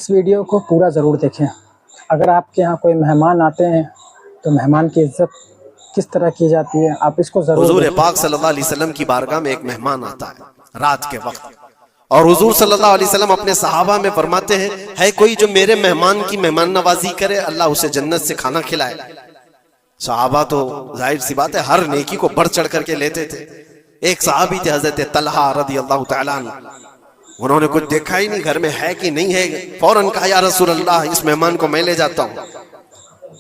इस वीडियो को पूरा ज़रूर देखें। अगर आपके यहाँ कोई मेहमान आते हैं तो मेहमान की इज्जत किस तरह की जाती है, आप इसको ज़रूर हुजूर पाक सल्लल्लाहु अलैहि वसल्लम की बारगाह में एक मेहमान आता है रात के वक्त, और हुजूर सल्लल्लाहु अलैहि वसल्लम अपने सहाबा में फरमाते हैं, है कोई जो मेरे मेहमान की मेहमान नवाजी करे, अल्लाह उसे जन्नत से खाना खिलाए। सहाबा तो जाहिर सी बात है हर नेकी को बढ़ चढ़ करके लेते थे। एक सहाबी थे हजरत तलहा रदी अल्लाह तआला अन्हु, उन्होंने कुछ देखा ही नहीं घर में है कि नहीं है, फौरन कहा या रसूल अल्लाह इस मेहमान को मैं ले जाता हूँ।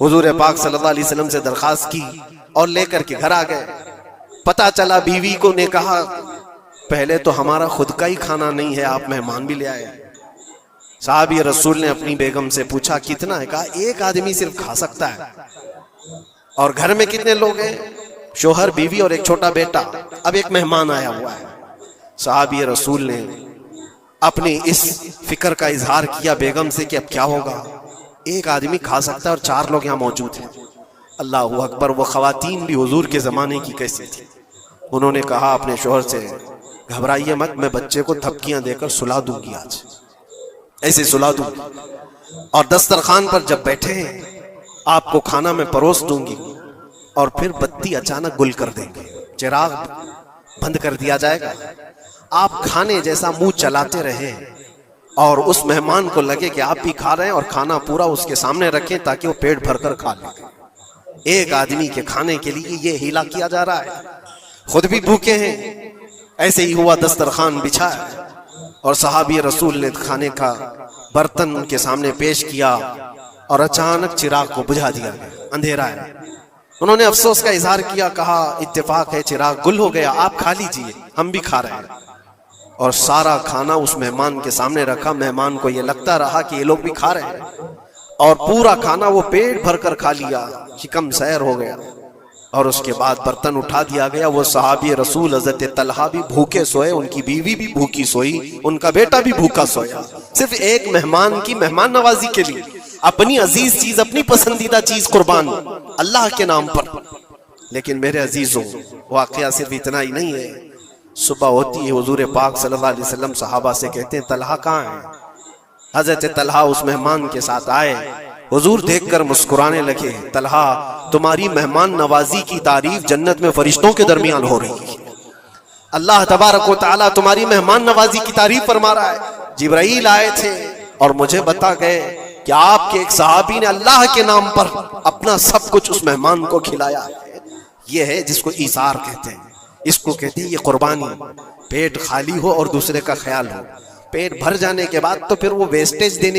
हुजूर पाक सल्लल्लाहु अलैहि वसल्लम से दरखास्त की और लेकर के घर आ गए। पता चला बीवी को ने कहा पहले तो हमारा खुद का ही खाना नहीं है, आप मेहमान भी ले आए। साहबी रसूल ने अपनी बेगम से पूछा कितना है, कहा एक आदमी सिर्फ खा सकता है। और घर में कितने लोग हैं? शोहर, बीवी और एक छोटा बेटा। अब एक मेहमान आया हुआ है। साहबी रसूल ने अपनी इस फिक्र का इजहार किया बेगम से कि अब क्या होगा, एक आदमी खा सकता है और 4 लोग यहाँ मौजूद हैं। अल्लाह अकबर। वो खवातीन भी हुजूर के ज़माने की कैसी थी। उन्होंने कहा अपने शोहर से, घबराइए मत, मैं बच्चे को थपकियां देकर सुला दूंगी, आज ऐसे सुला दूंगी, और दस्तरखान पर जब बैठे हैं आपको खाना में परोस दूंगी, और फिर बत्ती अचानक गुल कर देंगे, चिराग बंद कर दिया जाएगा। आप खाने जैसा मुंह चलाते रहे और उस मेहमान को लगे कि आप भी खा रहे हैं, और खाना पूरा उसके सामने रखें ताकि वो पेट भरकर खा ले। एक आदमी के खाने के लिए ये हीला किया जा रहा है, खुद भी भूखे हैं। ऐसे ही हुआ, दस्तरखान बिछा और सहाबी रसूल ने खाने का बर्तन उनके सामने पेश किया और अचानक चिराग को बुझा दिया गया, अंधेरा है। उन्होंने अफसोस का इजहार किया, कहा इत्तेफाक है चिराग गुल हो गया, आप खा लीजिए, हम भी खा रहे हैं। और सारा खाना उस मेहमान के सामने रखा। मेहमान को ये लगता रहा कि ये लोग भी खा रहे हैं, और पूरा खाना वो पेट भरकर खा लिया, शिकम सैर हो गया। और उसके बाद बर्तन उठा दिया गया। वो सहाबी रसूल हजरत तलहा भी भूखे सोए, उनकी बीवी भी भूखी सोई, उनका बेटा भी भूखा सोया, सिर्फ एक मेहमान की मेहमान नवाजी के लिए अपनी अजीज चीज, अपनी पसंदीदा चीज कुर्बान अल्लाह के नाम पर। लेकिन मेरे अजीजों, वाकया सिर्फ इतना ही नहीं है। सुबह होती है, हुजूर पाक सल्लल्लाहु अलैहि वसल्लम सहाबा से कहते हैं तलहा कहाँ है? हजरत तलहा उस मेहमान के साथ आए। हुजूर देखकर मुस्कुराने लगे, तलहा तुम्हारी मेहमान नवाजी की तारीफ जन्नत में फरिश्तों के दरमियान हो रही है। अल्लाह तबारक व तआला तुम्हारी मेहमान नवाजी की तारीफ फरमा रहा है। जिब्राइल आए थे और मुझे बता गए कि आपके एक सहाबी ने अल्लाह के नाम पर अपना सब कुछ उस मेहमान को खिलाया है। यह है जिसको ईसार कहते हैं, इसको कहते हैं ये कुर्बानी। पेट खाली हो और दूसरे का ख्याल हो। पेट भर जाने के बाद तो फिर वो वेस्टेज देने